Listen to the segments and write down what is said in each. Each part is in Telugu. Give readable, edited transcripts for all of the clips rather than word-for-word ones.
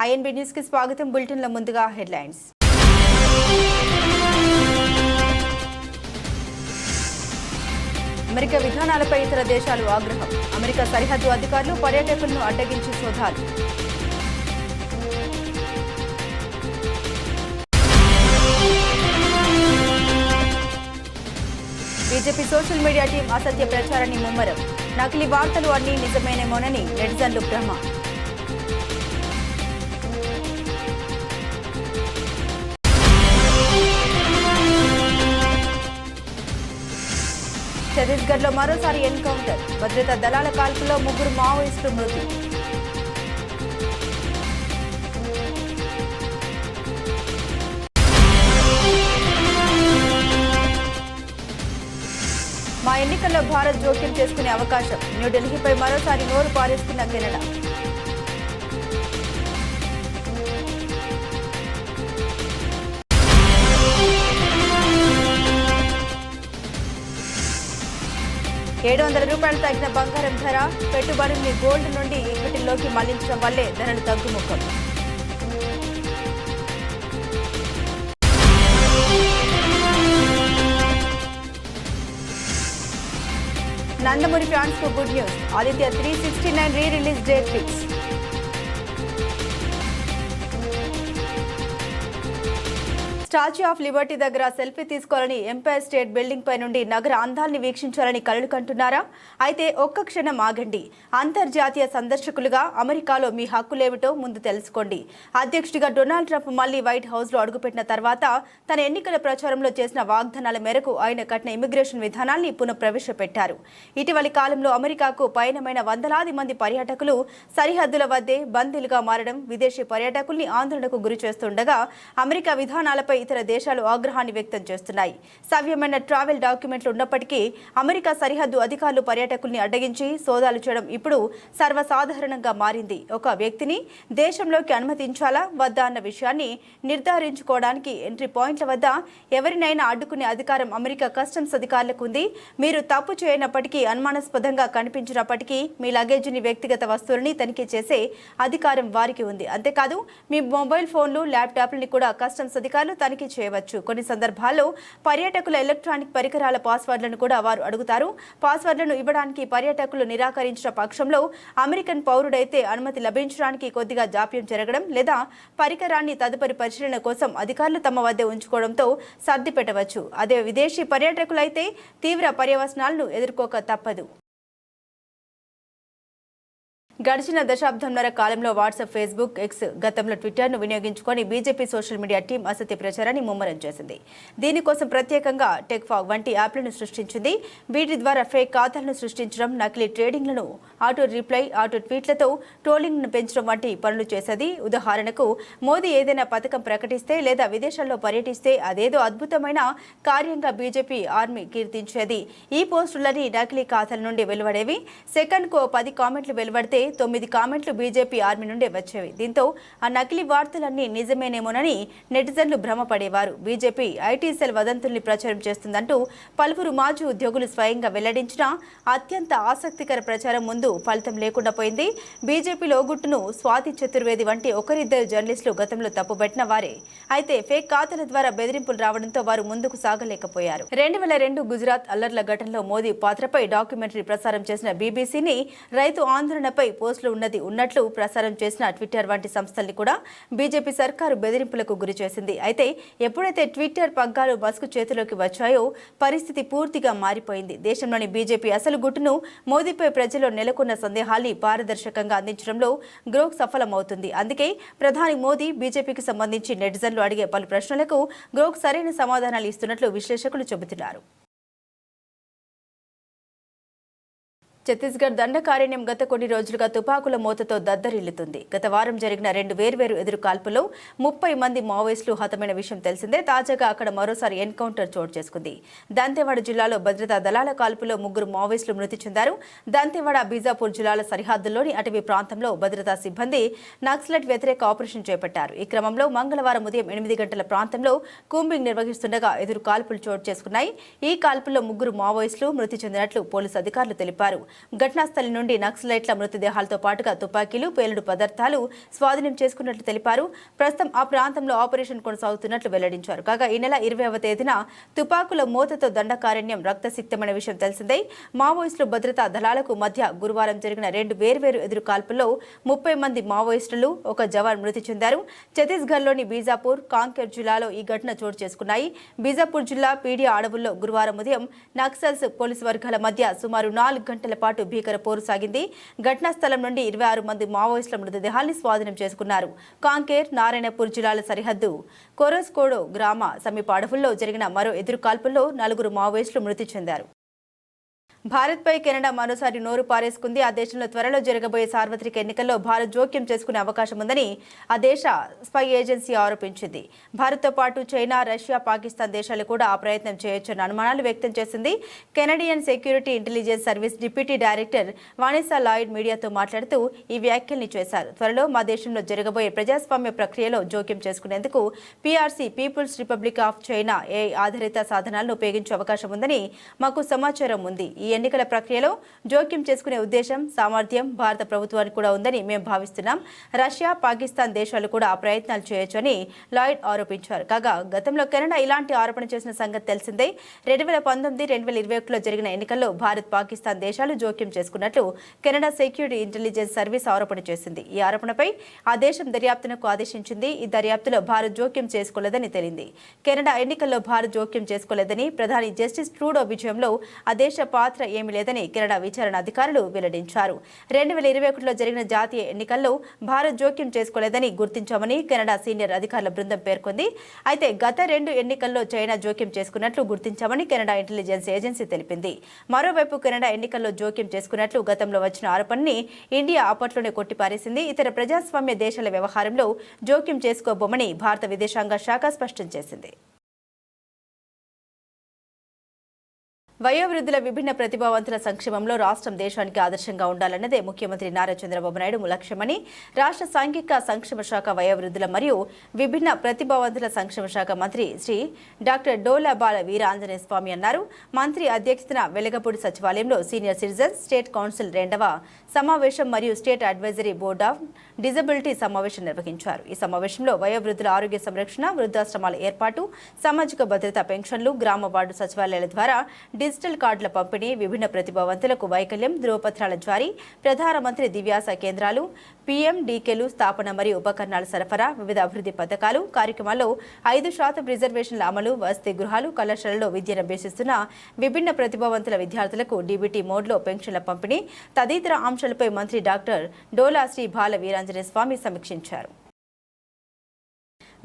ఐఎన్బి న్యూస్ కి స్వాగతం. బులెటిన్ లో ముందుగా హెడ్లైన్స్. అమెరికా విధానాలపై ఇతర దేశాలు ఆగ్రహం. అమెరికా సరిహద్దు అధికారులు పర్యాటకులను అడ్డగించి సోదాలు. బీజేపీ సోషల్ మీడియా టీం అసత్య ప్రచారాన్ని ముమ్మరం. నకిలీ వార్తలు అన్నీ నిజమేనేమోనని నెటిజన్లు భ్రమ. ఛత్తీస్గఢ్లో మరోసారి ఎన్కౌంటర్. భద్రతా దళాల కాల్పుల్లో 3 మావోయిస్టులు మృతి. మా ఎన్నికల్లో భారత్ జోక్యం చేసుకునే అవకాశం. న్యూఢిల్లీపై మరోసారి నోరు పారేసుకున్న కెనడా. $700 తగ్గిన బంగారం ధర. పెట్టుబడుల్ని గోల్డ్ నుండి ఈక్విటీలోకి మళ్లించడం వల్లే ధరలు తగ్గుముఖం. నందమూరి ఫ్యాన్స్ కు good news. Aditya 369 re release date fix. Statue of Liberty దగ్గర సెల్ఫీ తీసుకోవాలని, ఎంపైర్ స్టేట్ బిల్డింగ్ పై నుండి నగర అందాల్ని వీక్షించాలని కలలు కంటున్నారా? అయితే ఒక్క క్షణం ఆగండి. అంతర్జాతీయ సందర్శకులుగా అమెరికాలో మీ హక్కులేమిటో ముందు తెలుసుకోండి. అధ్యక్షుడిగా డొనాల్డ్ ట్రంప్ మళ్లీ వైట్ హౌస్ లో అడుగుపెట్టిన తర్వాత తన ఎన్నికల ప్రచారంలో చేసిన వాగ్దానాల మేరకు ఆయన కఠిన ఇమిగ్రేషన్ విధానాల్ని పునఃప్రవేశపెట్టారు. ఇటీవలి కాలంలో అమెరికాకు పయనమైన వందలాది మంది పర్యాటకులు సరిహద్దుల వద్దే బందీలుగా మారడం విదేశీ పర్యాటకుల్ని ఆందోళనకు గురి చేస్తుండగా అమెరికా విధానాలపై ఇతర దేశాలు ఆగ్రహాన్ని వ్యక్తం చేస్తున్నాయి. సవ్యమైన ట్రావెల్ డాక్యుమెంట్లు ఉన్నప్పటికీ అమెరికా సరిహద్దు అధికారులు పర్యాటకుల్ని అడ్డగించి సోదాలు చేయడం ఇప్పుడు సర్వసాధారణంగా మారింది. ఒక వ్యక్తిని దేశంలోకి అనుమతించాలా వద్దా అన్న విషయాన్ని నిర్ధారించుకోవడానికి ఎంట్రీ పాయింట్ల వద్ద ఎవరినైనా అడ్డుకునే అధికారం అమెరికా కస్టమ్స్ అధికారులకు ఉంది. మీరు తప్పు చేయనప్పటికీ, అనుమానాస్పదంగా కనిపించినప్పటికీ మీ లగేజీని, వ్యక్తిగత వస్తువులని తనిఖీ చేసే అధికారం వారికి ఉంది. అంతేకాదు, మీ మొబైల్ ఫోన్లు, ల్యాప్టాప్లని కూడా కస్టమ్స్ అధికారులు తనిఖీ చేయవచ్చు. కొన్ని సందర్భాల్లో పర్యాటకుల ఎలక్ట్రానిక్ పరికరాల పాస్వర్డ్లను కూడా వారు అడుగుతారు. పాస్వర్డ్లను ఇవ్వడానికి పర్యాటకులు నిరాకరించిన పక్షంలో అమెరికన్ పౌరుడైతే అనుమతి లభించడానికి కొద్దిగా జాప్యం జరగడం లేదా పరికరాన్ని తదుపరి పరిశీలన కోసం అధికారులు తమ వద్ద ఉంచుకోవడంతో సర్ది పెట్టవచ్చు. అదే విదేశీ పర్యాటకులైతే తీవ్ర పర్యవసనాలను ఎదుర్కోక తప్పదు. గడిచిన దశాబ్దంన్నర కాలంలో వాట్సాప్, ఫేస్బుక్, ఎక్స్, గతంలో ట్విట్టర్ను వినియోగించుకొని బీజేపీ సోషల్ మీడియా టీం అసత్య ప్రచారాన్ని ముమ్మరం చేసింది. దీనికోసం ప్రత్యేకంగా టెక్ఫాగ్ వంటి యాప్లను సృష్టించింది. వీటి ద్వారా ఫేక్ ఖాతాలను సృష్టించడం, నకిలీ ట్రేడింగ్లను, ఆటో రిప్లై, ఆటో ట్వీట్లతో ట్రోలింగ్ను పెంచడం వంటి పనులు చేసేది. ఉదాహరణకు, మోదీ ఏదైనా పథకం ప్రకటిస్తే లేదా విదేశాల్లో పర్యటిస్తే అదేదో అద్భుతమైన కార్యంగా బీజేపీ ఆర్మీ కీర్తించేది. ఈ పోస్టులని నకిలీ ఖాతాల నుండి వెలువడేవి. సెకండ్కు 10 కామెంట్లు వెలువడితే 9 కామెంట్లు బీజేపీ ఆర్మీ నుండే వచ్చేవి. దీంతో ఆ నకిలీ వార్తలన్నీ నిజమేనేమోనని నెటిజన్లు భ్రమపడేవారు. బీజేపీ ఐటీ సెల్ వదంతుల్ని ప్రచారం చేస్తుందంటూ పలువురు మాజీ ఉద్యోగులు స్వయంగా వెల్లడించిన అత్యంత ఆసక్తికర ప్రచారం ముందు ఫలితం లేకుండా పోయింది. బీజేపీలో గుట్టును స్వాతి చతుర్వేది వంటి ఒకరిద్దరు జర్నలిస్టులు గతంలో తప్పుబట్టిన వారే. అయితే ఫేక్ ఖాతాల ద్వారా బెదిరింపులు రావడంతో వారు ముందుకు సాగలేకపోయారు. 2002 గుజరాత్ అల్లర్ల ఘటనలో మోదీ పాత్రపై డాక్యుమెంటరీ ప్రసారం చేసిన బీబీసీని రైతు ఆందోళనపై పోస్టులు ఉన్నట్లు ప్రసారం చేసిన ట్విట్టర్ వంటి సంస్థల్ని కూడా బీజేపీ సర్కారు బెదిరింపులకు గురి చేసింది. అయితే ఎప్పుడైతే ట్విట్టర్ పగ్గాలు మస్కు చేతిలోకి వచ్చాయో పరిస్థితి పూర్తిగా మారిపోయింది. దేశంలోని బీజేపీ అసలు గుట్టును, మోదీపై ప్రజల్లో నెలకొన్న సందేహాల్ని పారదర్శకంగా అందించడంలో గ్రోక్ సఫలమవుతుంది. అందుకే ప్రధాని మోదీ బీజేపీకి సంబంధించి నెటిజన్లు అడిగే పలు ప్రశ్నలకు గ్రోక్ సరైన సమాధానాలు ఇస్తున్నట్లు విశ్లేషకులు చెబుతున్నారు. ఛత్తీస్గఢ్ దండకారణ్యం గత కొన్ని రోజులుగా తుపాకుల మోతతో దద్దరిల్లుతుంది. గత వారం జరిగిన 2 వేర్వేరు ఎదురు కాల్పుల్లో 30 మంది మావోయిస్టులు హతమైన విషయం తెలిసిందే. తాజాగా అక్కడ మరోసారి ఎన్కౌంటర్ చోటు చేసుకుంది. దంతెవాడ జిల్లాలో భద్రతా దళాల కాల్పుల్లో 3 మావోయిస్టులు మృతి చెందారు. దంతెవాడ, బీజాపూర్ జిల్లాల సరిహద్దుల్లోని అటవీ ప్రాంతంలో భద్రతా సిబ్బంది నక్సలైట్ వ్యతిరేక ఆపరేషన్ చేపట్టారు. ఈ క్రమంలో మంగళవారం ఉదయం 8 గంటల ప్రాంతంలో కూంబింగ్ నిర్వహిస్తుండగా ఎదురు కాల్పులు చోటు చేసుకున్నాయి. ఈ కాల్పుల్లో 3 మావోయిస్టులు మృతి చెందినట్లు పోలీసు అధికారులు తెలిపారు. ఘటనా స్థలం నుండి నక్సలైట్ల మృతదేహాలతో పాటుగా తుపాకీలు, పేలుడు పదార్థాలు స్వాధీనం చేసుకున్నట్లు తెలిపారు. ప్రస్తుతం ఆ ప్రాంతంలో ఆపరేషన్ కొనసాగుతున్నట్లు వెల్లడించారు. కాగా ఈ నెల 20వ తేదీన తుపాకుల మోతతో దండకారణ్యం రక్తసిక్తమైన విషయం తెలిసిందే. మావోయిస్టులు భద్రతా దళాలకు మధ్య గురువారం జరిగిన 2 వేర్వేరు ఎదురు కాల్పుల్లో 30 మంది మావోయిస్టులు, ఒక జవాన్ మృతి చెందారు. ఛత్తీస్గఢ్లోని బీజాపూర్, కాంకేర్ జిల్లాలో ఈ ఘటన చోటు చేసుకున్నాయి. బీజాపూర్ జిల్లా పీడియా అడవుల్లో గురువారం ఉదయం నక్సల్స్ పోలీసు వర్గాల మధ్య సుమారు 4 గంటల పాటు భీకర పోరు సాగింది. ఘటనా స్థలం నుండి 26 మంది మావోయిస్టుల మృతదేహాల్ని స్వాధీనం చేసుకున్నారు. కాంకేర్, నారాయణపూర్ జిల్లాల సరిహద్దు కొరస్కోడో గ్రామ సమీప అడవుల్లో జరిగిన మరో ఎదురు కాల్పుల్లో 4 మావోయిస్టులు మృతి చెందారు. భారత్పై కెనడా మరోసారి నోరు పారేసుకుంది. ఆ దేశంలో త్వరలో జరగబోయే సార్వత్రిక ఎన్నికల్లో భారత్ జోక్యం చేసుకునే అవకాశం ఉందని ఆ దేశ స్పై ఏజెన్సీ ఆరోపించింది. భారత్తో పాటు చైనా, రష్యా, పాకిస్తాన్ దేశాలు కూడా ఆ ప్రయత్నం చేయొచ్చన్న అనుమానాలు వ్యక్తం చేసింది. Canadian security intelligence service deputy director Vanessa Lloyd మీడియాతో మాట్లాడుతూ ఈ వ్యాఖ్యల్ని చేశారు. త్వరలో మా దేశంలో జరగబోయే ప్రజాస్వామ్య ప్రక్రియలో జోక్యం చేసుకునేందుకు PRC, people's republic of China AI ఆధారిత సాధనాలను ఉపయోగించే అవకాశం ఉందని మాకు సమాచారం ఉంది. ఈ ఎన్నికల ప్రక్రియలో జోక్యం చేసుకునే ఉద్దేశం, సామర్థ్యం భారత ప్రభుత్వానికి కూడా ఉందని మేము భావిస్తున్నాం. రష్యా, పాకిస్తాన్ దేశాలు కూడా ఆ ప్రయత్నాలు చేయొచ్చని లాయిడ్ ఆరోపించారు. కాగా గతంలో కెనడా ఇలాంటి ఆరోపణ చేసిన సంగతి తెలిసిందే. 2019, 2021లో జరిగిన ఎన్నికల్లో భారత్, పాకిస్తాన్ దేశాలు జోక్యం చేసుకున్నట్లు కెనడా సెక్యూరిటీ ఇంటెలిజెన్స్ సర్వీస్ ఆరోపణ చేసింది. ఈ ఆరోపణపై ఆ దేశం దర్యాప్తునకు ఆదేశించింది. ఈ దర్యాప్తులో భారత్ జోక్యం చేసుకోలేదని తేలింది. కెనడా ఎన్నికల్లో భారత్ జోక్యం చేసుకోలేదని, ప్రధాని జస్టిస్ ట్రూడో విజయంలో ఆ దేశ పాత్ర ఏమీ లేదని కెనడా విచారణ అధికారులు వెల్లడించారు. 2021లో జరిగిన జాతీయ ఎన్నికల్లో భారత్ జోక్యం చేసుకోలేదని గుర్తించామని కెనడా సీనియర్ అధికారుల బృందం పేర్కొంది. అయితే గత 2 ఎన్నికల్లో చైనా జోక్యం చేసుకున్నట్లు గుర్తించామని కెనడా ఇంటెలిజెన్స్ ఏజెన్సీ తెలిపింది. మరోవైపు కెనడా ఎన్నికల్లో జోక్యం చేసుకున్నట్లు గతంలో వచ్చిన ఆరోపణని ఇండియా అప్పట్లోనే కొట్టిపారేసింది. ఇతర ప్రజాస్వామ్య దేశాల వ్యవహారంలో జోక్యం చేసుకోబోమని భారత విదేశాంగ శాఖ స్పష్టం చేసింది. వయోవృద్ధుల విభిన్న ప్రతిభావంతుల సంక్షేమంలో రాష్ట్రం దేశానికి ఆదర్శంగా ఉండాలన్నదే ముఖ్యమంత్రి నారా చంద్రబాబు నాయుడు లక్ష్యమని రాష్ట్ర సాంఘిక సంక్షేమ శాఖ, వయోవృద్ధుల మరియు విభిన్న ప్రతిభావంతుల సంక్షేమ శాఖ మంత్రి శ్రీ డాక్టర్ డోలా బాల వీర ఆంజనేయ స్వామి అన్నారు. మంత్రి అధ్యక్షతన వెలగపూడి సచివాలయంలో సీనియర్ సిటిజన్స్ స్టేట్ కౌన్సిల్ 2వ సమావేశం మరియు state advisory board of disability సమావేశం నిర్వహించారు. ఈ సమావేశంలో వయోవృద్ధుల ఆరోగ్య సంరక్షణ, వృద్ధాశ్రమాల ఏర్పాటు, సామాజిక భద్రత పెన్షన్లు, గ్రామ వార్డు సచివాలయాల ద్వారా డిజిటల్ కార్డుల పంపిణీ, విభిన్న ప్రతిభావంతులకు వైకల్యం ధృవపత్రాల జారీ, ప్రధానమంత్రి దివ్యాస కేంద్రాలు, పీఎండీకేలు స్థాపన మరియు ఉపకరణాల సరఫరా, వివిధ అభివృద్ధి పథకాలు కార్యక్రమాల్లో 5% రిజర్వేషన్ల అమలు, వసతి గృహాలు, కళాశాలలో విద్యను అభ్యసిస్తున్న విభిన్న ప్రతిభావంతుల విద్యార్థులకు డీబీటీ మోడ్లో పెన్షన్ల పంపిణీ తదితర అంశాలపై మంత్రి డాక్టర్ డోలా శ్రీ బాల వీరాంజనేయ స్వామి సమీక్షించారు.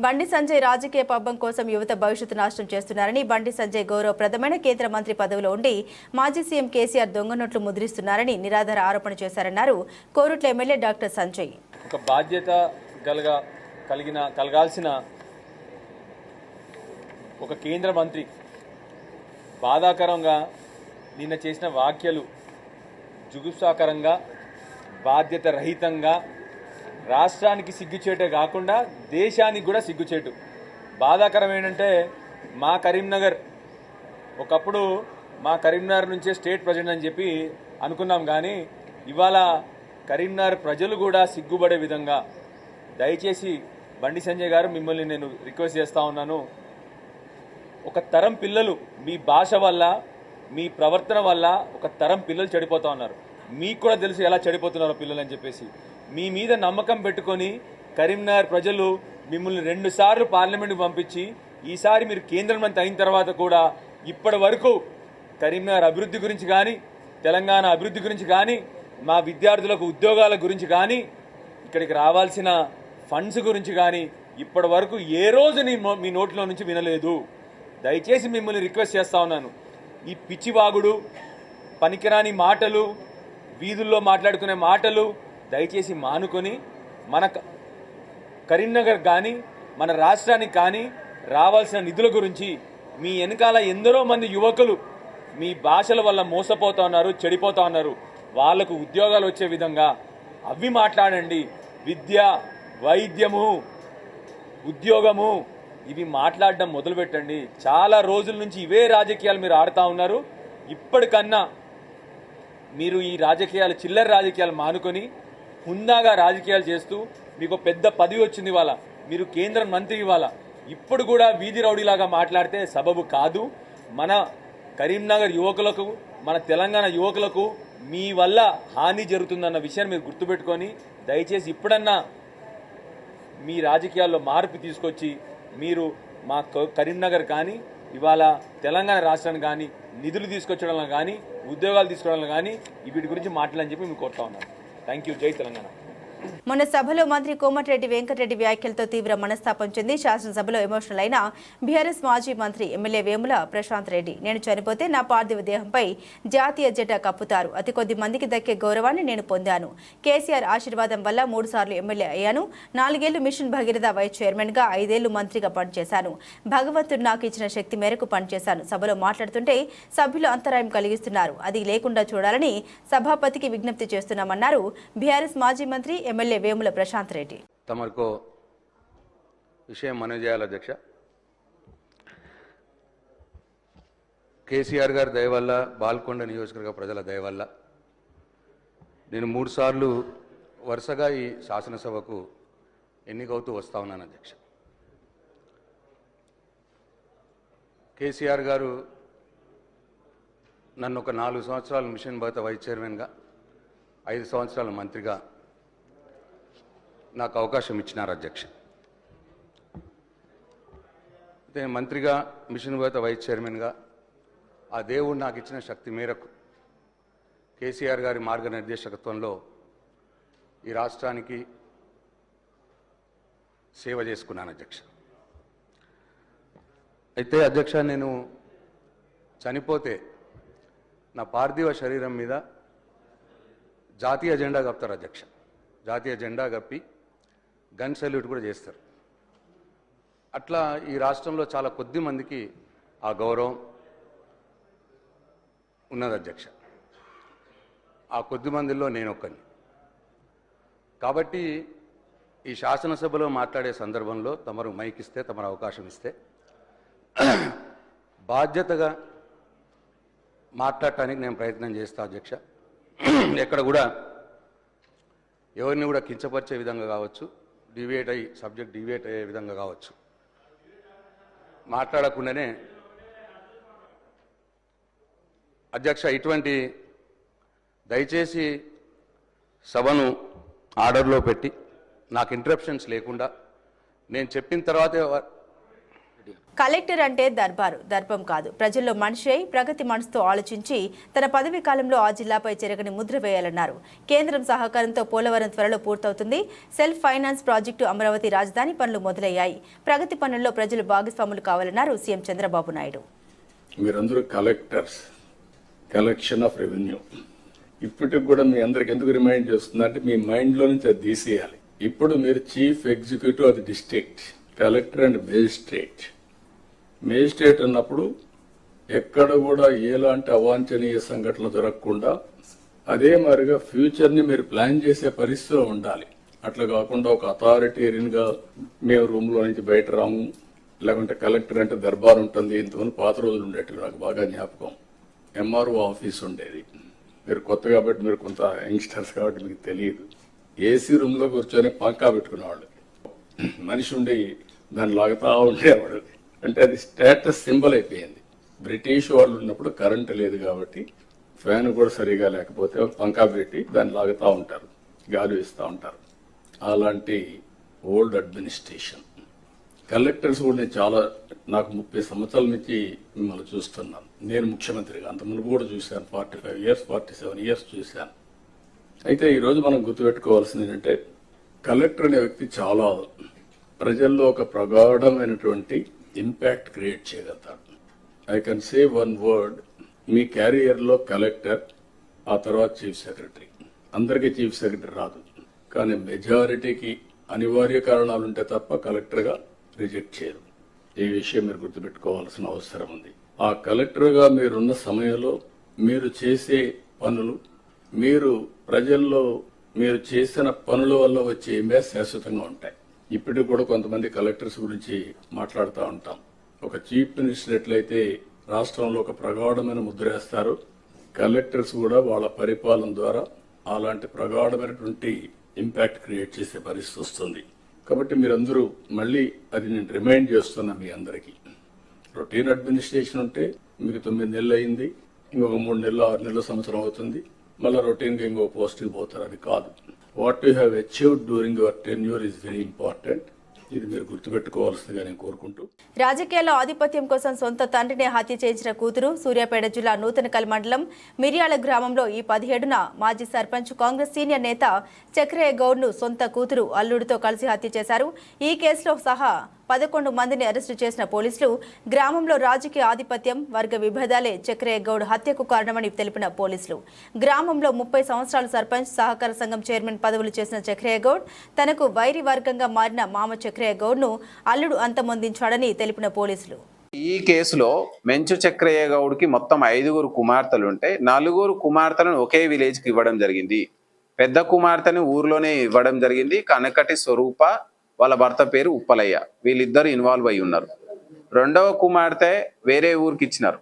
బండి సంజయ్ రాజకీయ పబ్బం కోసం యువత భవిష్యత్తు నాశనం చేస్తున్నారని, బండి సంజయ్ గౌరవప్రదమైన కేంద్ర మంత్రి పదవిలో ఉండి మాజీ సీఎం కేసీఆర్ దొంగ నోట్లు ముద్రిస్తున్నారని నిరాధార ఆరోపణ చేశారన్నారు కోరుట్ల ఎమ్మెల్యే డాక్టర్ సంజయ్. ఒక బాధ్యత కలగాల్సిన ఒక కేంద్ర మంత్రి బాధాకరంగా నిన్న చేసిన వ్యాఖ్యలు జుగుప్సాకరంగా, బాధ్యత రహితంగా, రాష్ట్రానికి సిగ్గుచేటే కాకుండా దేశానికి కూడా సిగ్గుచేటు. బాధాకరం ఏంటంటే మా కరీంనగర్ ఒకప్పుడు మా కరీంనగర్ నుంచే స్టేట్ ప్రెసిడెంట్ అని చెప్పి అనుకున్నాం. కానీ ఇవాళ కరీంనగర్ ప్రజలు కూడా సిగ్గుపడే విధంగా, దయచేసి బండి సంజయ్ గారు మిమ్మల్ని నేను రిక్వెస్ట్ చేస్తూ ఉన్నాను. ఒక తరం పిల్లలు మీ భాష వల్ల, మీ ప్రవర్తన వల్ల ఒక తరం పిల్లలు చెడిపోతూ ఉన్నారు. మీకు కూడా తెలుసు ఎలా చెడిపోతున్నారో పిల్లలు అని చెప్పేసి. మీ మీద నమ్మకం పెట్టుకొని కరీంనగర్ ప్రజలు మిమ్మల్ని 2 సార్లు పార్లమెంట్కి పంపించి ఈసారి మీరు కేంద్ర మంత్రి అయిన తర్వాత కూడా ఇప్పటి వరకు కరీంనగర్ అభివృద్ధి గురించి కానీ, తెలంగాణ అభివృద్ధి గురించి కానీ, మా విద్యార్థులకు ఉద్యోగాల గురించి కానీ, ఇక్కడికి రావాల్సిన ఫండ్స్ గురించి కానీ ఇప్పటి వరకు ఏ రోజు మీ నోట్లో నుంచి వినలేదు. దయచేసి మిమ్మల్ని రిక్వెస్ట్ చేస్తూ ఉన్నాను. ఈ పిచ్చివాగుడు, పనికిరాని మాటలు, వీధుల్లో మాట్లాడుకునే మాటలు దయచేసి మానుకొని మన కరీంనగర్ కానీ, మన రాష్ట్రానికి కానీ రావాల్సిన నిధుల గురించి, మీ వెనకాల ఎందరో మంది యువకులు మీ భాషల వల్ల మోసపోతూ ఉన్నారు, చెడిపోతూ ఉన్నారు. వాళ్లకు ఉద్యోగాలు వచ్చే విధంగా అవి మాట్లాడండి. విద్య, వైద్యము, ఉద్యోగము ఇవి మాట్లాడడం మొదలుపెట్టండి. చాలా రోజుల నుంచి ఇవే రాజకీయాలు మీరు ఆడుతూ ఉన్నారు. ఇప్పటికన్నా మీరు ఈ రాజకీయాలు చిల్లర రాజకీయాలు మానుకొని హుందాగా రాజకీయాలు చేస్తూ మీకు పెద్ద పదవి వచ్చింది ఇవాళ, మీరు కేంద్ర మంత్రి ఇవాళ, ఇప్పుడు కూడా వీధి రౌడీలాగా మాట్లాడితే సబబు కాదు. మన కరీంనగర్ యువకులకు, మన తెలంగాణ యువకులకు మీ వల్ల హాని జరుగుతుందన్న విషయాన్ని మీరు గుర్తుపెట్టుకొని దయచేసి ఇప్పుడన్నా మీ రాజకీయాల్లో మార్పు తీసుకొచ్చి మీరు మా కరీంనగర్ కానీ ఇవాళ తెలంగాణ రాష్ట్రానికి కానీ నిధులు తీసుకొచ్చడంలో కానీ ఉద్యోగాలు తీసుకోవడంలో కానీ వీటి గురించి మాట్లాడని చెప్పి మీకు కోరుతా ఉన్నాను. Thank you. జై తెలంగాణ. మొన్న సభలో మంత్రి కోమటిరెడ్డి వెంకటరెడ్డి వ్యాఖ్యలతో తీవ్ర మనస్తాపం చెంది శాసనసభలో ఎమోషనల్ అయిన బీఆర్ఎస్ మాజీ మంత్రి ఎమ్మెల్యే వేముల ప్రశాంత్ రెడ్డి, నేను చనిపోతే నా పార్థివ దేహంపై జాతీయ జెండా కప్పుతారు, అతి కొద్ది మందికి దక్కే గౌరవాన్ని నేను పొందాను, కేసీఆర్ ఆశీర్వాదం వల్ల 3 సార్లు ఎమ్మెల్యే అయ్యాను, 4 ఏళ్లు మిషన్ భగీరథ వైస్ చైర్మన్ గా 5 ఏళ్లు మంత్రిగా పనిచేశాను, భగవంతుడు నాకు ఇచ్చిన శక్తి మేరకు పనిచేశాను. సభలో మాట్లాడుతుంటే సభ్యులు అంతరాయం కలిగిస్తున్నారు, అది లేకుండా చూడాలని సభాపతికి విజ్ఞప్తి చేస్తున్నామన్నారు బీఆర్ఎస్ మాజీ మంత్రి ఎమ్మెల్యే వేముల ప్రశాంత్ రెడ్డి. తమకు విషయం మనవి చేయాలి అధ్యక్ష. కేసీఆర్ గారి దయ వల్ల, బాల్కొండ నియోజకవర్గ ప్రజల దయ వల్ల నేను 3 సార్లు వరుసగా ఈ శాసనసభకు ఎన్నికవుతూ వస్తా ఉన్నాను అధ్యక్ష. కేసీఆర్ గారు నన్ను ఒక 4 సంవత్సరాలు మిషన్ భగీరథ వైస్ చైర్మన్గా, 5 సంవత్సరాల మంత్రిగా నాకు అవకాశం ఇచ్చినారు అధ్యక్ష. నేను మంత్రిగా, మిషన్ భగీరథ వైస్ చైర్మన్గా ఆ దేవుడు నాకు ఇచ్చిన శక్తి మేరకు కేసీఆర్ గారి మార్గనిర్దేశకత్వంలో ఈ రాష్ట్రానికి సేవ చేసుకున్నాను అధ్యక్ష. అయితే అధ్యక్ష, నేను చనిపోతే నా పార్థివ శరీరం మీద జాతీయ జెండా కప్పుతారు అధ్యక్ష. జాతీయ జెండా కప్పి గన్ సెల్యూట్ కూడా చేస్తారు. అట్లా ఈ రాష్ట్రంలో చాలా కొద్ది మందికి ఆ గౌరవం ఉన్నది అధ్యక్ష. ఆ కొద్ది మందిలో నేను ఒక్కని. కాబట్టి ఈ శాసనసభలో మాట్లాడే సందర్భంలో తమరు మైక్ ఇస్తే, తమరు అవకాశం ఇస్తే బాధ్యతగా మాట్లాడటానికి నేను ప్రయత్నం చేస్తా అధ్యక్ష. ఎక్కడ కూడా ఎవరిని కూడా కించపరిచే విధంగా కావచ్చు, సబ్జెక్ట్ డివేట్ అయ్యే విధంగా కావచ్చు మాట్లాడకుండానే అధ్యక్ష, ఇటువంటి దయచేసి సభను ఆర్డర్లో పెట్టి నాకు ఇంటరప్షన్స్ లేకుండా నేను చెప్పిన తర్వాతే. కలెక్టర్ అంటే దర్పం కాదు, ప్రజల్లో మనిషి అయి ప్రగతి మనసుతో ఆలోచించి తన పదవీ కాలంలో ఆ జిల్లాపై చెరగని ముద్ర వేయాలన్నారు. కేంద్రం సహకారంతో పోలవరం త్వరలో పూర్తవుతుంది. సెల్ఫ్ ఫైనాన్స్ ప్రాజెక్టు, అమరావతి రాజధాని పనులు మొదలయ్యాయి. ప్రగతి పనుల్లో ప్రజలు భాగస్వాములు కావాలన్నారు సీఎం చంద్రబాబు నాయుడు. మీరందరూ కలెక్టర్స్, కలెక్షన్ ఆఫ్ రెవెన్యూ. ఇప్పటికి కూడా మీ అందరికి ఎందుకు రిమైండ్ చేస్తుందంటే మీ మైండ్ లో నుంచి అది తీసేయాలి. ఇప్పుడు మీరు chief executive of the district, collector and magistrate. Magistrate అన్నప్పుడు ఎక్కడ కూడా ఎలాంటి అవాంఛనీయ సంఘటనలు జరగకుండా అదే మాదిరిగా ఫ్యూచర్ ని మీరు ప్లాన్ చేసే పరిస్థితిలో ఉండాలి. అట్లా కాకుండా ఒక అథారిటేరియన్ గా మేము రూమ్ లో నుంచి బయట రాము, లేకుంటే కలెక్టర్ అంటే దర్బార్ ఉంటుంది. ఇంతమంది పాత రోజులు ఉండేవి, నాకు బాగా జ్ఞాపకం. ఎంఆర్ఓ ఆఫీస్ ఉండేది. మీరు కొత్త కాబట్టి, మీరు కొంత యంగ్స్టర్స్ కాబట్టి మీకు తెలియదు. ఏసీ రూమ్ లో కూర్చొని పంకా పెట్టుకునేవాళ్ళు, మనిషి ఉండి దాన్ని లాగుతా ఉండేవాడు. అంటే అది స్టేటస్ సింబల్ అయిపోయింది. బ్రిటిష్ వాళ్ళు ఉన్నప్పుడు కరెంట్ లేదు కాబట్టి ఫ్యాన్ కూడా సరిగా లేకపోతే పంకా పెట్టి దాన్ని లాగుతా ఉంటారు, గాలి ఇస్తూ ఉంటారు. అలాంటి ఓల్డ్ అడ్మినిస్ట్రేషన్. కలెక్టర్స్ కూడా నేను నాకు 30 సంవత్సరాల నుంచి మిమ్మల్ని చూస్తున్నాను. నేను ముఖ్యమంత్రిగా అంత ముందు కూడా చూశాను. 45 years 47 years చూశాను. అయితే ఈరోజు మనం గుర్తుపెట్టుకోవాల్సింది ఏంటంటే, కలెక్టర్ అనే వ్యక్తి చాలా ప్రజల్లో ఒక ప్రగాఢమైనటువంటి ఇంపాక్ట్ క్రియేట్ చేయగలుగుతాడు. I can say one word, me carrier లో కలెక్టర్, ఆ తర్వాత చీఫ్ సెక్రటరీ. అందరికీ చీఫ్ సెక్రటరీ రాదు, కానీ మెజారిటీకి అనివార్య కారణాలుంటే తప్ప కలెక్టర్ గా రిజెక్ట్ చేయరు. ఈ విషయం మీరు గుర్తుపెట్టుకోవాల్సిన అవసరం ఉంది. ఆ కలెక్టర్ గా మీరున్న సమయంలో మీరు చేసే పనులు, మీరు ప్రజల్లో మీరు చేసిన పనుల వల్ల వచ్చే ఇంపాక్ట్ శాశ్వతంగా ఉంటాయి. ఇప్పటికి కూడా కొంతమంది కలెక్టర్స్ గురించి మాట్లాడుతూ ఉంటాం. ఒక చీఫ్ మినిస్టర్ ఎట్లయితే రాష్ట్రంలో ఒక ప్రగాఢమైన ముద్ర వేస్తారు, కలెక్టర్స్ కూడా వాళ్ళ పరిపాలన ద్వారా అలాంటి ప్రగాఢమైనటువంటి ఇంపాక్ట్ క్రియేట్ చేసే పరిస్థితి వస్తుంది. కాబట్టి మీరందరూ మళ్ళీ అది నేను రిమైండ్ చేస్తున్నా మీ అందరికీ. రొటీన్ అడ్మినిస్ట్రేషన్ ఉంటే మీకు 9 నెలలు అయింది, ఇంకొక 3 నెలలు 6 నెలలు సంవత్సరం అవుతుంది, మళ్ళీ రొటీన్గా ఇంకో పోస్ట్కి పోతారు. అది కాదు. What you have achieved during your tenure is very important. ఇది మీరు గుర్తుపెట్టుకోవాల్సిందిగా నేను కోరుకుంటూ, రాజకీయాల్లో ఆధిపత్యం కోసం సొంత తండ్రిని హత్య చేయించిన కూతురు సూర్యాపేట జిల్లా నూతనకల్ మండలం మిర్యాల గ్రామంలో ఈ 17న మాజీ సర్పంచ్ కాంగ్రెస్ సీనియర్ నేత చక్రయ్య గౌడ్ను సొంత కూతురు అల్లుడితో కలిసి హత్య చేశారు. ఈ కేసులో సహా 11 మందిని అరెస్టు చేసిన పోలీసులు గ్రామంలో రాజకీయ ఆధిపత్యం, వర్గ విభేదాలే చక్రయ్య గౌడ్ హత్యకు కారణమని తెలిపిన పోలీసులు గ్రామంలో 30 సంవత్సరాల సర్పంచ్, సహకార సంఘం చైర్మన్ పదవులు చేసిన చక్రయ్య గౌడ్ తనకు వైరి వర్గంగా మారిన మామ చక్రయ్య గౌడ్ను అల్లుడు అంతమొందించాడని తెలిపిన పోలీసులు. ఈ కేసులో మెంచు చక్రయ్య గౌడ్కి మొత్తం 5 కుమార్తెలు ఉంటే 4 కుమార్తెలను ఒకే విలేజ్కి ఇవ్వడం జరిగింది. పెద్ద కుమార్తెని ఊర్లోనే ఇవ్వడం జరిగింది. కనకటి స్వరూప, వాళ్ళ భర్త పేరు ఉప్పలయ్య, వీళ్ళిద్దరు ఇన్వాల్వ్ అయి ఉన్నారు. రెండవ కుమార్తె వేరే ఊరికి ఇచ్చినారు,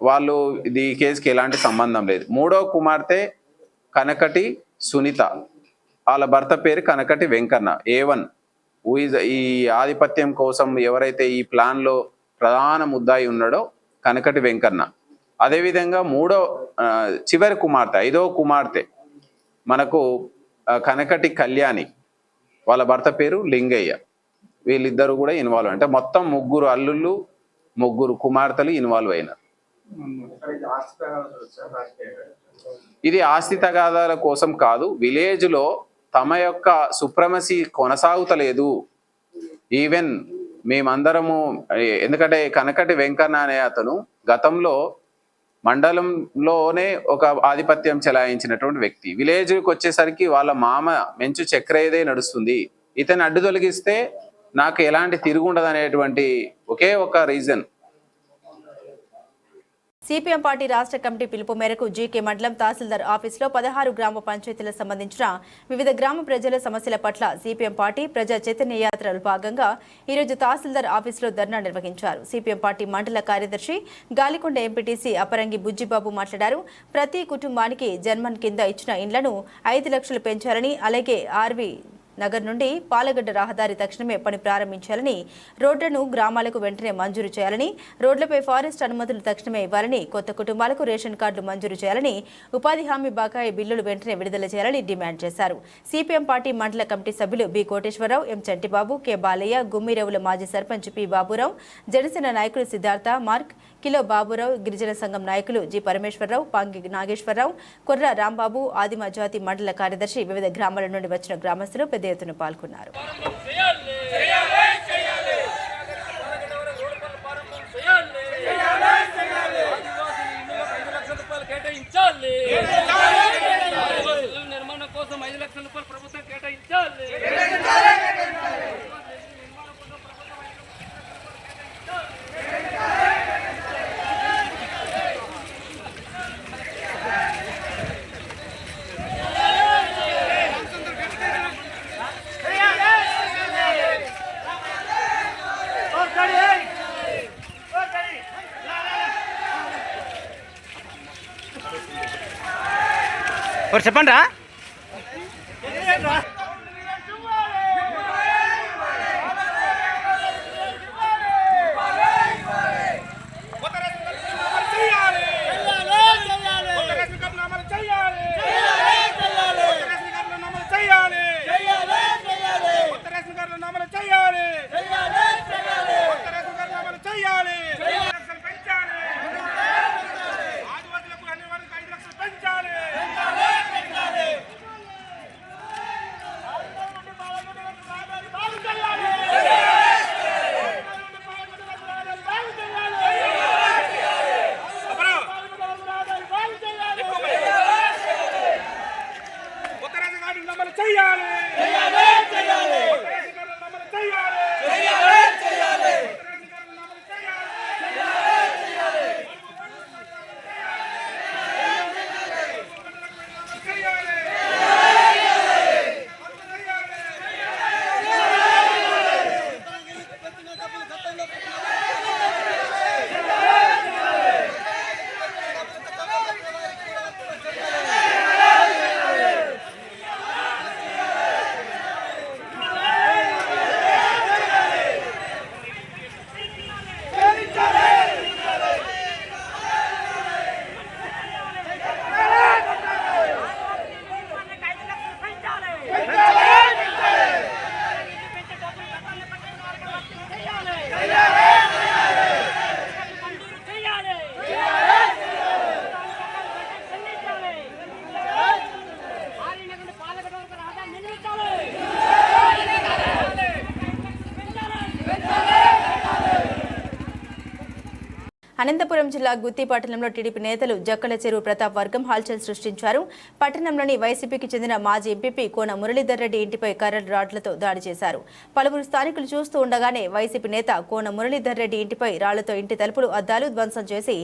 వాళ్ళు ఈ కేసుకి ఎలాంటి సంబంధం లేదు. మూడవ కుమార్తె కనకటి సునీత, వాళ్ళ భర్త పేరు కనకటి వెంకన్న. A1 ఈ ఆధిపత్యం కోసం ఎవరైతే ఈ ప్లాన్లో ప్రధాన ముద్దాయి ఉన్నాడో కనకటి వెంకన్న. అదేవిధంగా చివరి కుమార్తె 5వ కుమార్తె మనకు కనకటి కళ్యాణి, వాళ్ళ భర్త పేరు లింగయ్య. వీళ్ళిద్దరు కూడా ఇన్వాల్వ్, అంటే మొత్తం 3 అల్లుళ్ళు 3 కుమార్తెలు ఇన్వాల్వ్ అయినారు. ఇది ఆస్తి తగాదాల కోసం కాదు, విలేజ్లో తమ యొక్క సుప్రమసీ కొనసాగుతలేదు. ఈవెన్ మేమందరము, ఎందుకంటే కనకటి వెంకన్న అనే అతను గతంలో మండలంలోనే ఒక ఆధిపత్యం చెలాయించినటువంటి వ్యక్తి. విలేజ్కి వచ్చేసరికి వాళ్ళ మామ మెంచు చక్రయ్యదే నడుస్తుంది. ఇతను అడ్డు తొలగిస్తే నాకు ఎలాంటి తిరుగుండదు అనేటువంటి ఒకే ఒక రీజన్. సిపిఎం పార్టీ రాష్ట్ర కమిటీ పిలుపు మేరకు జీకే మండలం తహసీల్దార్ ఆఫీసులో 16 గ్రామ పంచాయతీలకు సంబంధించిన వివిధ గ్రామ ప్రజల సమస్యల పట్ల సిపిఎం పార్టీ ప్రజా చైతన్య యాత్రలో భాగంగా ఈరోజు తహసీల్దార్ ఆఫీసులో ధర్నా నిర్వహించారు. సిపిఎం పార్టీ మండల కార్యదర్శి గాలికొండ ఎంపీటీసీ అపరంగి బుజ్జిబాబు మాట్లాడారు. ప్రతి కుటుంబానికి జన్మన్ కింద ఇచ్చిన ఇండ్లను 5 లక్షలు పెంచారని, అలాగే ఆర్వి నగర్ నుండి పాలగడ్డ రహదారి తక్షణమే పని ప్రారంభించాలని, రోడ్లను గ్రామాలకు వెంటనే మంజూరు చేయాలని, రోడ్లపై ఫారెస్ట్ అనుమతులు తక్షణమే ఇవ్వాలని, కొత్త కుటుంబాలకు రేషన్ కార్డులు మంజూరు చేయాలని, ఉపాధి హామీ బకాయి బిల్లులు వెంటనే విడుదల చేయాలని డిమాండ్ చేశారు. సిపిఎం పార్టీ మండల కమిటీ సభ్యులు బి కోటేశ్వరరావు, ఎం చంటిబాబు, కె బాలయ్య, గుమ్మిరేవుల మాజీ సర్పంచ్ పి బాబురావు, జనసేన నాయకులు సిద్ధార్థ, మార్క్, కిలో బాబురావు, గిరిజన సంఘం నాయకులు జి పరమేశ్వరరావు, పాంగి నాగేశ్వరరావు, కొర్ర రాంబాబు, ఆదిమ జాతి మండల కార్యదర్శి, వివిధ గ్రామాల నుండి వచ్చిన గ్రామస్తులు పెద్ద ఎత్తున పాల్గొన్నారు. నిర్మాణం కోసం 5 లక్షల రూపాయలు ప్రభుత్వం కేటాయించాలి. చెప్పండి రా. అనంతపురం జిల్లా గుత్తి పట్టణంలో టీడీపీ నేతలు జక్కల చెరువు ప్రతాప్ వర్గం హల్చల్ సృష్టించారు. పట్టణంలోని వైసీపీకి చెందిన మాజీ ఎంపీపీ కోన మురళీధర్ రెడ్డి ఇంటిపై కర్రల రాడ్లతో దాడి చేశారు. పలువురు స్థానికులు చూస్తూ ఉండగానే వైసీపీ నేత కోన మురళీధర్ రెడ్డి ఇంటిపై రాళ్లతో ఇంటి తలుపులు అద్దాలు ధ్వంసం చేసి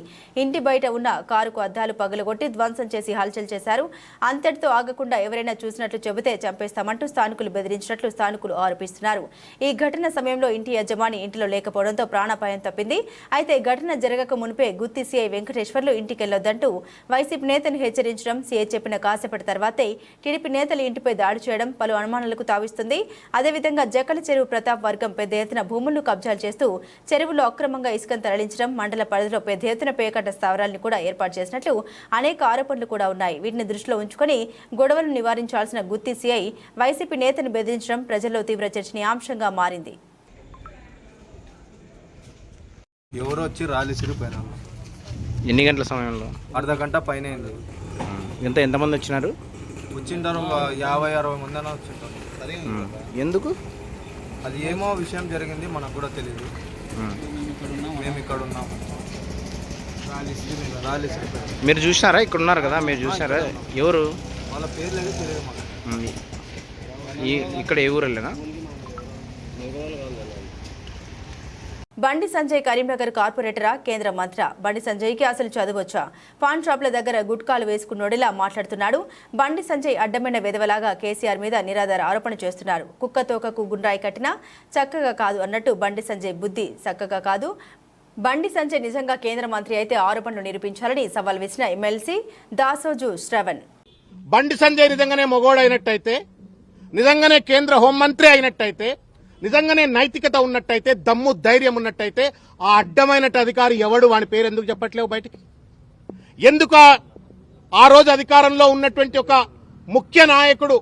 ఇంటి బయట ఉన్న కారుకు అద్దాలు పగలగొట్టి ధ్వంసం చేసి హల్చల్ చేశారు. అంతటితో ఆగకుండా ఎవరైనా చూసినట్లు చెబితే చంపేస్తామంటూ స్థానికులు బెదిరించినట్లు స్థానికులు ఆరోపిస్తున్నారు. ఈ ఘటన సమయంలో ఇంటి యజమాని ఇంటిలో లేకపోవడంతో ప్రాణాపాయం తప్పింది. అయితే ఘటన జరగక మునిపే గుత్తి సీఐ వెంకటేశ్వర్లు ఇంటికెళ్లొద్దంటూ వైసీపీ నేతను హెచ్చరించడం, సీఐ చెప్పిన కాసేపటి తర్వాతే టీడీపీ నేతలు ఇంటిపై దాడి చేయడం పలు అనుమానాలకు తావిస్తుంది. అదేవిధంగా జక్కల చెరువు ప్రతాప్ వర్గం పెద్ద ఎత్తున భూములను కబ్జాలు చేస్తూ చెరువులో అక్రమంగా ఇసుకను తరలించడం, మండల పరిధిలో పెద్ద ఎత్తున పేకట్ట స్థావరాలను కూడా ఏర్పాటు చేసినట్లు అనేక ఆరోపణలు కూడా ఉన్నాయి. వీటిని దృష్టిలో ఉంచుకొని గొడవలను నివారించాల్సిన గుత్తి సీఐ వైసీపీ నేతను బెదిరించడం ప్రజల్లో తీవ్ర చర్చనీయాంశంగా మారింది. ఎవరో వచ్చి రాళ్ళు సిరిపోయినా ఎన్ని గంటల సమయంలో? అర్ధ గంట పైన అయింది. ఎంతమంది వచ్చినారు? వచ్చింటారు 50-60 మంది అయినా వచ్చింటారు. ఎందుకు? అది ఏమో విషయం జరిగింది, మనకు కూడా తెలియదు. మేము ఇక్కడ ఉన్నాము. రాళ్ళు సిరిపోయింది. మీరు చూసినారా? ఇక్కడ ఉన్నారు కదా, మీరు చూసినారా? ఎవరు వాళ్ళ పేర్లు ఏదో తెలియదు మాకు. ఇక్కడ ఏ ఊరు వెళ్ళినా? బండి సంజయ్ కరీంనగర్ కార్పొరేటరా, కేంద్ర మంత్రా? బండి సంజయ్కి అసలు చదువొచ్చా? పాన్ షాప్ల దగ్గర గుట్కాలు వేసుకున్నోడిలా మాట్లాడుతున్నాడు. బండి సంజయ్ అడ్డమైన విధవలాగా కేసీఆర్ మీద నిరాధార ఆరోపణ చేస్తున్నారు. కుక్క తోకకు గుండ్రాయి కట్టినా చక్కగా కాదు అన్నట్టు బండి సంజయ్ బుద్ధి చక్కగా కాదు. బండి సంజయ్ నిజంగా కేంద్ర మంత్రి అయితే ఆరోపణలు నిరూపించాలని సవాల్ విసిన ఎమ్మెల్సీ దాసోజు శ్రవణ్. బండి సంజయ్ నిజంగానే మొగోడైనట్టయితే, నిజంగానే కేంద్ర హోంమంత్రి అయినట్టయితే, నిజంగానే నైతికత ఉన్నట్టయితే, దమ్ము ధైర్యం ఉన్నట్టయితే ఆ అడ్డమైన అధికారి ఎవడు? వాని పేరు ఎందుకు చెప్పట్లేవు బయటికి? ఎందుకు ఆ రోజు అధికారంలో ఉన్నటువంటి ఒక ముఖ్య నాయకుడు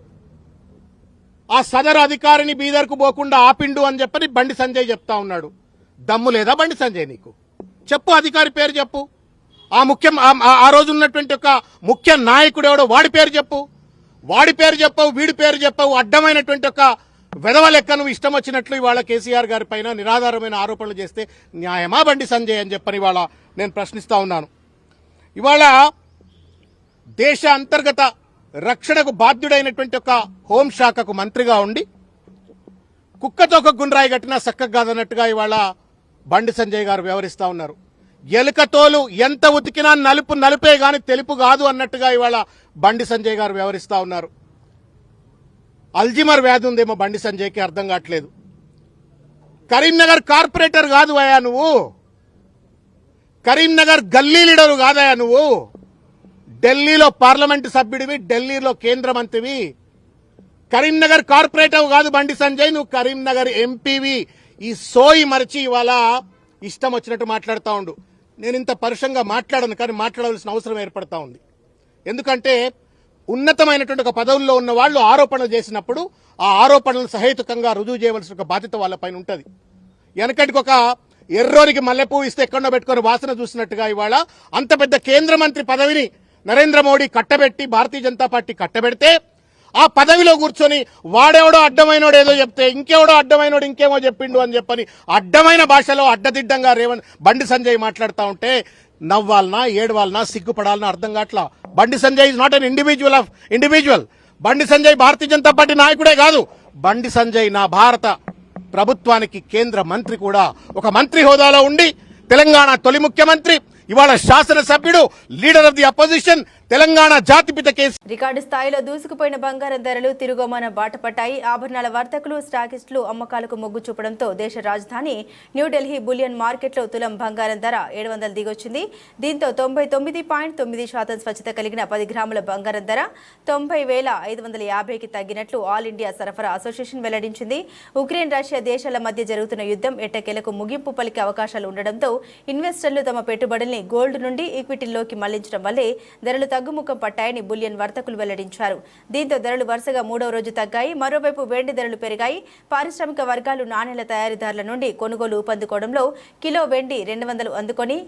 ఆ సదరు అధికారిని బీదర్కు పోకుండా ఆపిండు అని చెప్పని బండి సంజయ్ చెప్తా ఉన్నాడు. దమ్ము లేదా బండి సంజయ్ నీకు? చెప్పు, అధికారి పేరు చెప్పు. ఆ రోజు ఉన్నటువంటి ఒక ముఖ్య నాయకుడు ఎవడో వాడి పేరు చెప్పు. వాడి పేరు చెప్పవు, వీడి పేరు చెప్పవు. అడ్డమైనటువంటి ఒక వెధవ లెక్క నువ్వు ఇష్టం వచ్చినట్లు ఇవాళ కేసీఆర్ గారి పైన నిరాధారమైన ఆరోపణలు చేస్తే న్యాయమా బండి సంజయ్ అని చెప్పని ఇవాళ నేను ప్రశ్నిస్తా ఉన్నాను. ఇవాళ దేశ అంతర్గత రక్షణకు బాధ్యుడైనటువంటి ఒక హోంశాఖకు మంత్రిగా ఉండి కుక్కతో ఒక గుండ్రాయి కట్టినా చక్కగా కాదన్నట్టుగా ఇవాళ బండి సంజయ్ గారు వ్యవహరిస్తా ఉన్నారు. ఎలుకతోలు ఎంత ఉతికినా నలుపు నలుపే గాని తెలుపు కాదు అన్నట్టుగా ఇవాళ బండి సంజయ్ గారు వ్యవహరిస్తా ఉన్నారు. అల్జిమర్ వ్యాధి ఉందేమో బండి సంజయ్కి, అర్థం కావట్లేదు. కరీంనగర్ కార్పొరేటర్ కాదు అయ్యా నువ్వు, కరీంనగర్ గల్లీ లీడరు కాదయా నువ్వు. ఢిల్లీలో పార్లమెంటు సభ్యుడివి, ఢిల్లీలో కేంద్ర మంత్రివి. కరీంనగర్ కార్పొరేటర్ కాదు బండి సంజయ్, నువ్వు కరీంనగర్ ఎంపీవి. ఈ సోయి మరిచి ఇవాళ ఇష్టం వచ్చినట్టు మాట్లాడుతూ ఉండు. నేను ఇంత పరుషంగా మాట్లాడను, కానీ మాట్లాడవలసిన అవసరం ఏర్పడతా ఉంది. ఎందుకంటే ఉన్నతమైనటువంటి ఒక పదవుల్లో ఉన్న వాళ్ళు ఆరోపణలు చేసినప్పుడు ఆ ఆరోపణలు సహేతుకంగా రుజువు చేయవలసిన ఒక బాధ్యత వాళ్ళపైన ఉంటుంది. వెనకటికి ఒక ఎర్రోనికి మల్లెపూ ఇస్తే ఎక్కడో పెట్టుకుని వాసన చూసినట్టుగా ఇవాళ అంత పెద్ద కేంద్ర మంత్రి పదవిని నరేంద్ర మోడీ కట్టబెట్టి, భారతీయ జనతా పార్టీ కట్టబెడితే ఆ పదవిలో కూర్చొని వాడెవడో అడ్డమైనోడు ఏదో చెప్తే ఇంకెవడో అడ్డమైనోడు ఇంకేమో చెప్పిండు అని చెప్పని అడ్డమైన భాషలో అడ్డదిడ్డంగా బండి సంజయ్ మాట్లాడుతూ ఉంటే నవ్వాలనా, ఏడవాలనా, సిగ్గుపడాలనా అర్థం కావట్లా. Bandi Sanjay is not an individual. Bandi Sanjay Bharatiya Janata party నాయకుడే కాదు. బండి సంజయ్ నా భారత ప్రభుత్వానికి కేంద్ర మంత్రి కూడా. ఒక మంత్రి హోదాలో ఉండి తెలంగాణ తొలి ముఖ్యమంత్రి, ఇవాళ శాసనసభ్యుడు, leader of the opposition, Telangana జాతిపిత కేసీ. రికార్డు స్థాయిలో దూసుకుపోయిన బంగారం ధరలు తిరుగుమాన బాట పట్టాయి. ఆభరణాల వర్తకులు, స్టాకిస్టులు అమ్మకాలకు మొగ్గు చూపడంతో దేశ రాజధాని న్యూఢిల్లీ బులియన్ మార్కెట్లో తులం బంగారం ధర 700 దిగొచ్చింది. దీంతో 99.9% స్వచ్ఛత కలిగిన 10 గ్రాముల బంగారం ధర 90,550కి తగ్గినట్లు ఆల్ ఇండియా సరఫరా అసోసియేషన్ వెల్లడించింది. ఉక్రెయిన్, రష్యా దేశాల మధ్య జరుగుతున్న యుద్ధం ఎట్టకేలకు ముగింపు పలికే అవకాశాలు ఉండడంతో ఇన్వెస్టర్లు తమ పెట్టుబడుల్ని గోల్డ్ నుండి ఈక్విటీల్లోకి మళ్లించడం వల్లే ధరలు తగ్గుముఖం పట్టాయని బులియన్ వర్తకులు వెల్లడించారు. దీంతో ధరలు వరుసగా 3వ రోజు తగ్గాయి. మరోవైపు వెండి ధరలు పెరిగాయి. పారిశ్రామిక వర్గాలు నాణేల తయారీదారుల నుండి కొనుగోలు ఊపందుకోవడంలో కిలో వెండి 200 అందుకొని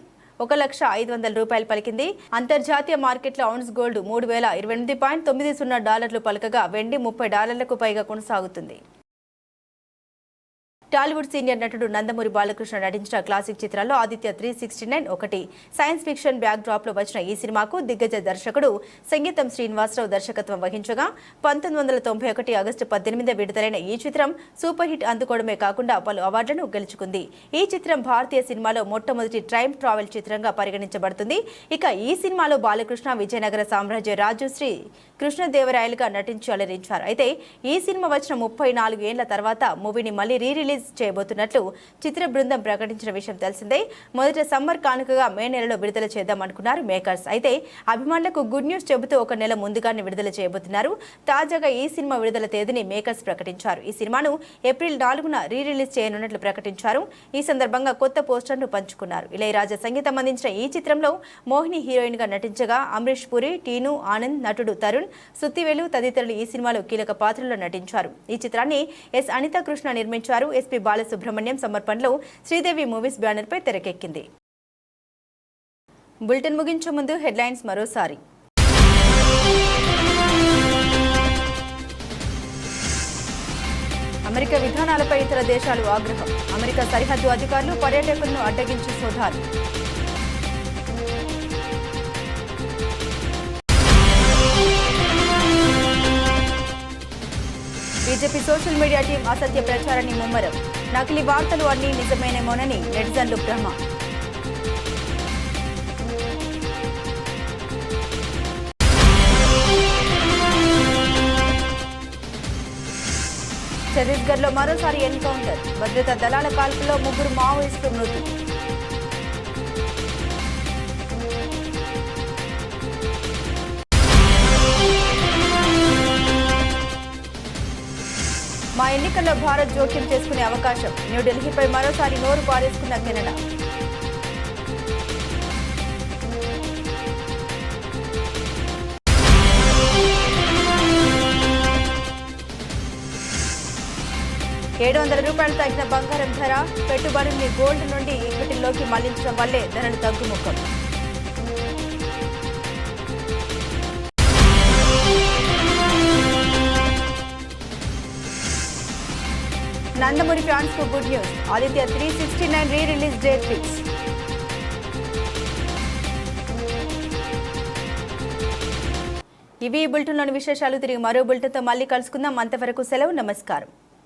1,05,000 రూపాయలు పలికింది. అంతర్జాతీయ మార్కెట్లో ఔన్స్ గోల్డ్ $3,028.90 పలకగా వెండి $30కు పైగా కొనసాగుతుంది. టాలీవుడ్ సీనియర్ నటుడు నందమూరి బాలకృష్ణ నటించిన క్లాసిక్ చిత్రాల్లో ఆదిత్య 369 ఒకటి. సైన్స్ ఫిక్షన్ బ్యాక్ డ్రాప్ లో వచ్చిన ఈ సినిమాకు దిగ్గజ దర్శకుడు సంగీతం శ్రీనివాసరావు దర్శకత్వం వహించగా 1991 ఆగస్టు 18 విడుదలైన ఈ చిత్రం సూపర్ హిట్ అందుకోవడమే కాకుండా పలు అవార్డులను గెలుచుకుంది. ఈ చిత్రం భారతీయ సినిమాలో మొట్టమొదటి టైమ్ ట్రావెల్ చిత్రంగా పరిగణించబడుతుంది. ఇక ఈ సినిమాలో బాలకృష్ణ విజయనగర సామ్రాజ్య రాజు శ్రీ కృష్ణదేవరాయలుగా నటించి అలరించారు. అయితే ఈ సినిమా వచ్చిన 34 ఏళ్ల తర్వాత మూవీని మళ్లీ రిలీజ్ చేయబోతున్నట్లు చిత్ర బృందం ప్రకటించిన విషయం తెలిసిందే. మొదట సమ్మర్ కానుకగా మే నెలలో విడుదల చేద్దామనుకున్నారు మేకర్స్. అయితే అభిమానులకు గుడ్ న్యూస్ చెబుతూ ఒక నెల ముందుగానే విడుదల చేయబోతున్నారు. తాజాగా ఈ సినిమా విడుదల తేదీని మేకర్స్ ప్రకటించారు. ఈ సినిమాను ఏప్రిల్ 4న రిలీజ్ చేయనున్నట్లు ప్రకటించారు. ఈ సందర్భంగా కొత్త పోస్టర్ను పంచుకున్నారు. ఇళయరాజా సంగీతం అందించిన ఈ చిత్రంలో మోహిని హీరోయిన్ గా నటించగా అమరీష్ పురి, టీను, ఆనంద్, నటుడు తరుణ్, సుత్తివేలు తదితరులు ఈ సినిమాలో కీలక పాత్రల్లో నటించారు. ఈ చిత్రాన్ని ఎస్ అనిత కృష్ణ నిర్మించారు. ఎస్పీ బాలసుబ్రహ్మణ్యం సమర్పణలో శ్రీదేవి మూవీస్ బ్యానర్ పై తెరకెక్కింది. బులెటిన్ ముగించే ముందు హెడ్లైన్స్ మరోసారి. అమెరికా విధానాలపై ఇతర దేశాలు ఆగ్రహం. అమెరికా సరిహద్దు అధికారులు పర్యాటకులను అడ్డగించి సోదాలు. బీజేపీ సోషల్ మీడియా టీం అసత్య ప్రచారాన్ని ముమ్మరం. నకిలీ వార్తలు అన్నీ నిజమేనేమోనని నెటిజన్లు భ్రమ. ఛత్తీస్గఢ్లో మరోసారి ఎన్కౌంటర్. భద్రతా దళాల కాల్పుల్లో 3 మావోయిస్టులు మృతి. మా ఎన్నికల్లో భారత్ జోక్యం చేసుకునే అవకాశం. న్యూఢిల్లీపై మరోసారి నోరు పారేసుకున్న కెనడా. $700 తగ్గిన బంగారం ధర. పెట్టుబడుల్ని గోల్డ్ నుండి ఈక్విటీల్లోకి మళ్లించడం వల్లే ధరలు తగ్గుముఖం. నందమూరి ఫ్యాన్స్ కు good news. Aditya 369 release date fix. ఇవి ఈ బులెటిన్లోని విశేషాలు. తిరిగి మరో బులెటిన్తో మళ్ళీ కలుసుకుందాం. అంతవరకు సెలవు. నమస్కారం.